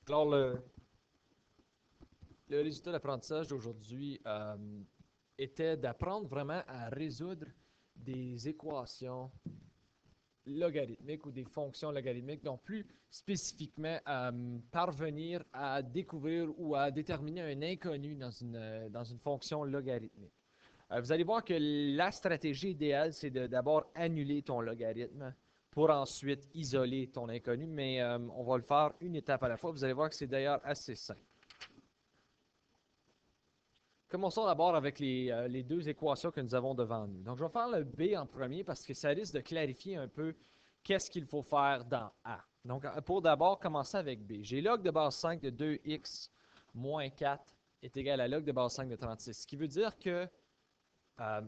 Alors, le résultat d'apprentissage d'aujourd'hui était d'apprendre vraiment à résoudre des équations logarithmiques ou des fonctions logarithmiques, donc plus spécifiquement parvenir à découvrir ou à déterminer un inconnu dans une fonction logarithmique. Vous allez voir que la stratégie idéale, c'est de d'abord annuler ton logarithme pour ensuite isoler ton inconnu, mais on va le faire une étape à la fois. Vous allez voir que c'est d'ailleurs assez simple. Commençons d'abord avec les deux équations que nous avons devant nous. Donc, je vais faire le B en premier parce que ça risque de clarifier un peu qu'est-ce qu'il faut faire dans A. Donc, pour d'abord commencer avec B, j'ai log de base 5 de 2x moins 4 est égal à log de base 5 de 36, ce qui veut dire que,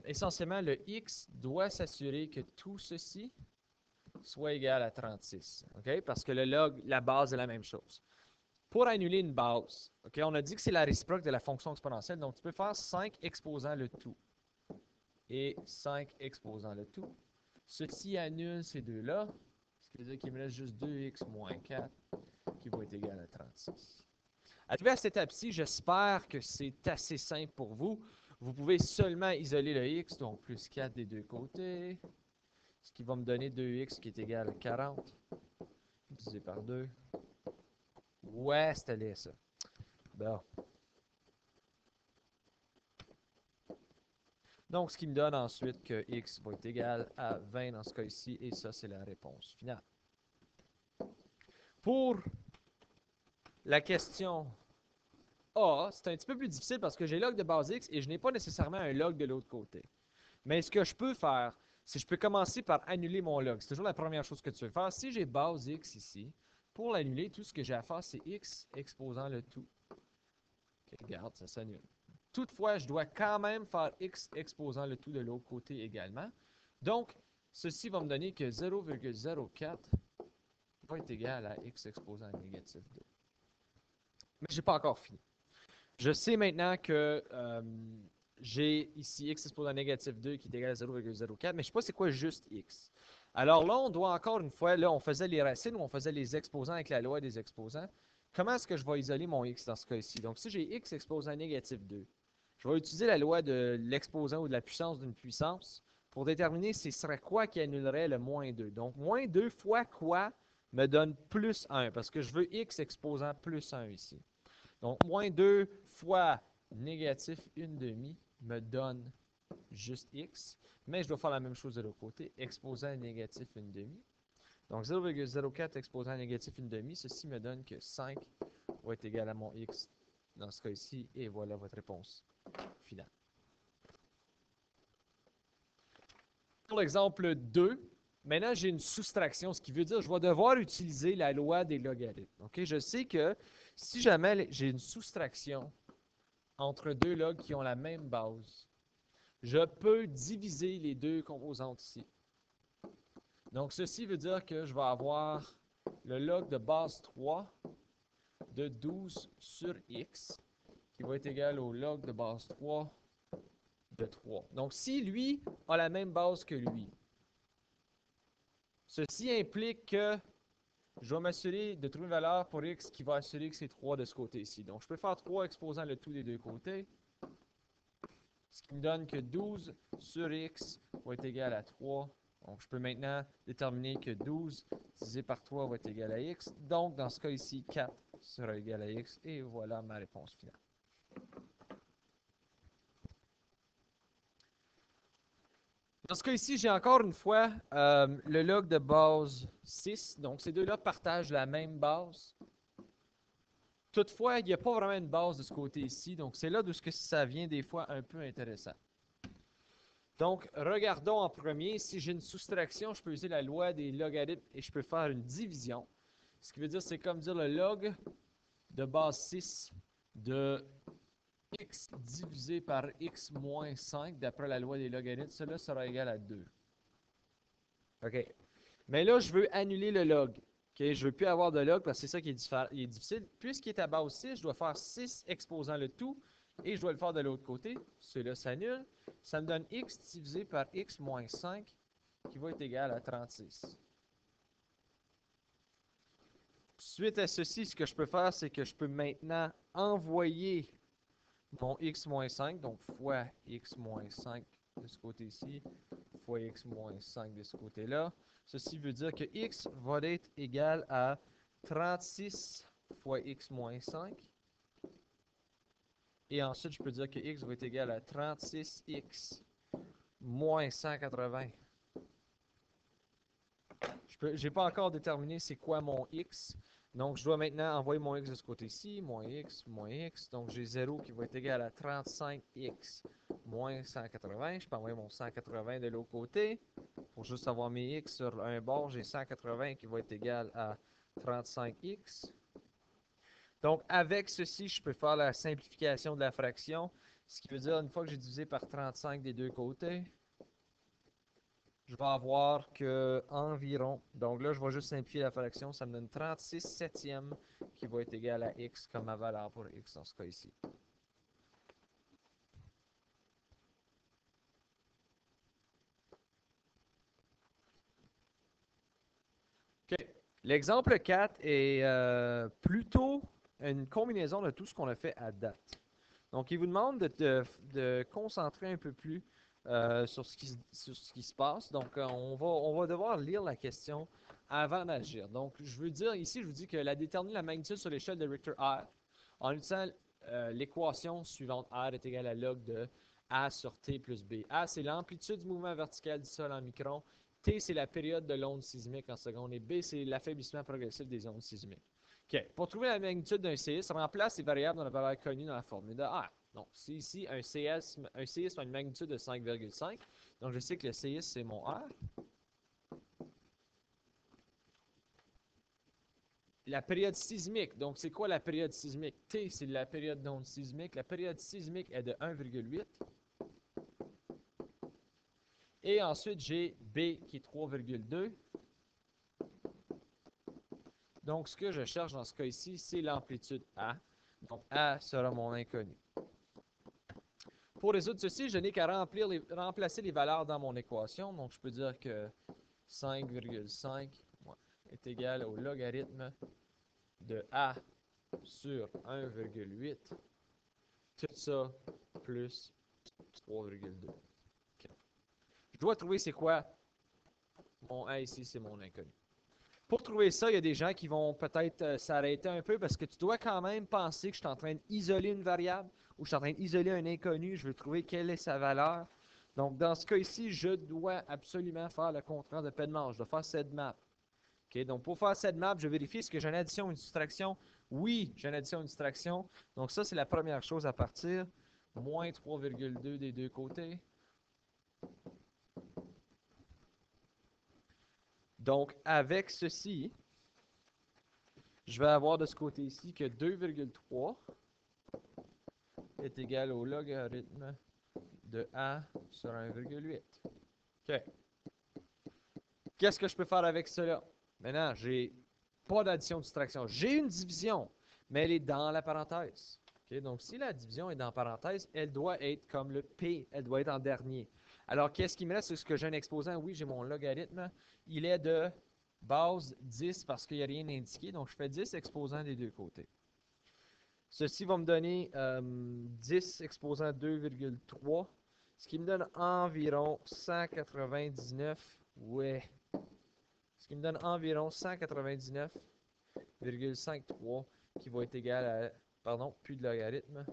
essentiellement, le x doit s'assurer que tout ceci soit égal à 36, OK? Parce que le log, la base est la même chose. Pour annuler une base, okay, on a dit que c'est la réciproque de la fonction exponentielle, donc tu peux faire 5 exposant le tout et 5 exposant le tout. Ceci annule ces deux-là, ce qui veut dire qu'il me reste juste 2x moins 4 qui va être égal à 36. Arrivé à cette étape-ci, j'espère que c'est assez simple pour vous. Vous pouvez seulement isoler le x, donc plus 4 des deux côtés, ce qui va me donner 2x qui est égal à 40, divisé par 2. Ouais, c'était laid ça. Bon. Donc, ce qui me donne ensuite que x va être égal à 20 dans ce cas ici, et ça, c'est la réponse finale. Pour la question A, c'est un petit peu plus difficile parce que j'ai log de base x et je n'ai pas nécessairement un log de l'autre côté. Mais ce que je peux faire, c'est que je peux commencer par annuler mon log. C'est toujours la première chose que tu veux faire. Si j'ai base x ici, pour l'annuler, tout ce que j'ai à faire, c'est x exposant le tout. Okay, regarde, ça s'annule. Toutefois, je dois quand même faire x exposant le tout de l'autre côté également. Donc, ceci va me donner que 0,04 va être égal à x exposant à négatif 2. Mais je n'ai pas encore fini. Je sais maintenant que j'ai ici x exposant à négatif 2 qui est égal à 0,04, mais je ne sais pas c'est quoi juste x. Alors là, on doit encore une fois, là, on faisait les racines ou on faisait les exposants avec la loi des exposants. Comment est-ce que je vais isoler mon x dans ce cas-ci? Donc, si j'ai x exposant à négatif 2, je vais utiliser la loi de l'exposant ou de la puissance d'une puissance pour déterminer ce serait quoi qui annulerait le moins 2. Donc, moins 2 fois quoi me donne plus 1, parce que je veux x exposant plus 1 ici. Donc, moins 2 fois négatif 1 demi me donne juste x, mais je dois faire la même chose de l'autre côté, exposant négatif 1 demi. Donc, 0,04 exposant négatif 1 demi, ceci me donne que 5 va être égal à mon x dans ce cas ici, et voilà votre réponse finale. Pour l'exemple 2, maintenant j'ai une soustraction, ce qui veut dire que je vais devoir utiliser la loi des logarithmes. Okay? Je sais que si jamais j'ai une soustraction entre deux logs qui ont la même base, je peux diviser les deux composantes ici. Donc, ceci veut dire que je vais avoir le log de base 3 de 12 sur x qui va être égal au log de base 3 de 3. Donc, si lui a la même base que lui, ceci implique que je vais m'assurer de trouver une valeur pour x qui va assurer que c'est 3 de ce côté-ci. Donc, je peux faire 3 exposant le tout des deux côtés, ce qui me donne que 12 sur x va être égal à 3. Donc, je peux maintenant déterminer que 12 divisé par 3 va être égal à x. Donc, dans ce cas ici, 4 sera égal à x. Et voilà ma réponse finale. Dans ce cas ici, j'ai encore une fois le log de base 6. Donc, ces deux-là partagent la même base. Toutefois, il n'y a pas vraiment une base de ce côté ici. Donc, c'est là d'où ça vient des fois un peu intéressant. Donc, regardons en premier. Si j'ai une soustraction, je peux utiliser la loi des logarithmes et je peux faire une division. Ce qui veut dire, c'est comme dire le log de base 6 de x divisé par x moins 5 d'après la loi des logarithmes. Cela sera égal à 2. OK. Mais là, je veux annuler le log. Okay? Je ne veux plus avoir de log parce que c'est ça qui est difficile. Puisqu'il est à base 6, je dois faire 6 exposant le tout et je dois le faire de l'autre côté. Cela s'annule. Ça me donne x divisé par x moins 5 qui va être égal à 36. Suite à ceci, ce que je peux faire, c'est que je peux maintenant envoyer mon x-5, donc fois x-5 de ce côté-ci, fois x-5 de ce côté-là. Ceci veut dire que x va être égal à 36 fois x-5. Et ensuite, je peux dire que x va être égal à 36x moins 180. Je n'ai pas encore déterminé c'est quoi mon x. Donc, je dois maintenant envoyer mon x de ce côté-ci, moins x, moins x. Donc, j'ai 0 qui va être égal à 35x moins 180. Je peux envoyer mon 180 de l'autre côté. Pour juste avoir mes x sur un bord, j'ai 180 qui va être égal à 35x. Donc, avec ceci, je peux faire la simplification de la fraction. Ce qui veut dire, une fois que j'ai divisé par 35 des deux côtés, je vais avoir que environ, donc là, je vais juste simplifier la fraction, ça me donne 36 septièmes qui va être égal à x comme ma valeur pour x dans ce cas ici. OK. L'exemple 4 est plutôt une combinaison de tout ce qu'on a fait à date. Donc, il vous demande de concentrer un peu plus sur ce qui se passe. Donc, on va devoir lire la question avant d'agir. Donc, je veux dire, ici, je vous dis que déterminer la magnitude sur l'échelle de Richter R en utilisant l'équation suivante. R est égal à log de A sur T plus B. A, c'est l'amplitude du mouvement vertical du sol en microns. T, c'est la période de l'onde sismique en secondes. Et B, c'est l'affaiblissement progressif des ondes sismiques. OK. Pour trouver la magnitude d'un séisme, remplace les variables dans la valeur connue dans la formule de R. Donc, c'est ici un séisme a une magnitude de 5,5. Donc, je sais que le séisme, c'est mon R. La période sismique. Donc, c'est quoi la période sismique? T, c'est la période d'onde sismique. La période sismique est de 1,8. Et ensuite, j'ai B qui est 3,2. Donc, ce que je cherche dans ce cas ici, c'est l'amplitude A. Donc, A sera mon inconnu. Pour résoudre ceci, je n'ai qu'à remplacer les valeurs dans mon équation. Donc, je peux dire que 5,5 est égal au logarithme de A sur 1,8. Tout ça plus 3,2. Okay. Je dois trouver c'est quoi mon A ici, c'est mon inconnu. Pour trouver ça, il y a des gens qui vont peut-être s'arrêter un peu parce que tu dois quand même penser que je suis en train d'isoler une variable ou je suis en train d'isoler un inconnu. Je veux trouver quelle est sa valeur. Donc, dans ce cas ici, je dois absolument faire le contraire de Pedman. Je dois faire SEDMAP. Okay, donc, pour faire SEDMAP, je vérifie est-ce que j'ai une addition ou une soustraction. Oui, j'ai une addition ou une soustraction. Donc, ça, c'est la première chose à partir. Moins 3,2 des deux côtés. Donc, avec ceci, je vais avoir de ce côté-ci que 2,3 est égal au logarithme de A sur 1,8. OK. Qu'est-ce que je peux faire avec cela? Maintenant, j'ai pas d'addition de soustraction. J'ai une division, mais elle est dans la parenthèse. Okay? Donc, si la division est dans la parenthèse, elle doit être comme le P, elle doit être en dernier. Alors, qu'est-ce qui me reste? Est-ce que j'ai un exposant? Oui, j'ai mon logarithme. Il est de base 10 parce qu'il n'y a rien indiqué. Donc, je fais 10 exposants des deux côtés. Ceci va me donner 10 exposant 2,3, ce qui me donne environ 199, ouais, ce qui me donne environ 199,53 qui va être égal à, pardon, plus de logarithme,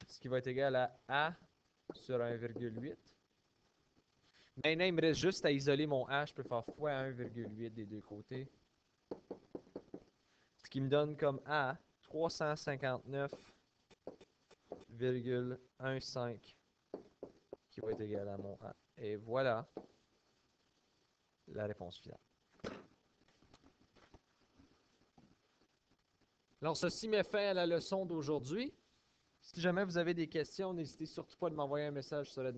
ce qui va être égal à A sur 1,8. Maintenant, il me reste juste à isoler mon A, je peux faire fois 1,8 des deux côtés, ce qui me donne comme A 359,15 qui va être égal à mon A. Et voilà la réponse finale. Alors, ceci met fin à la leçon d'aujourd'hui. Si jamais vous avez des questions, n'hésitez surtout pas de m'envoyer un message sur la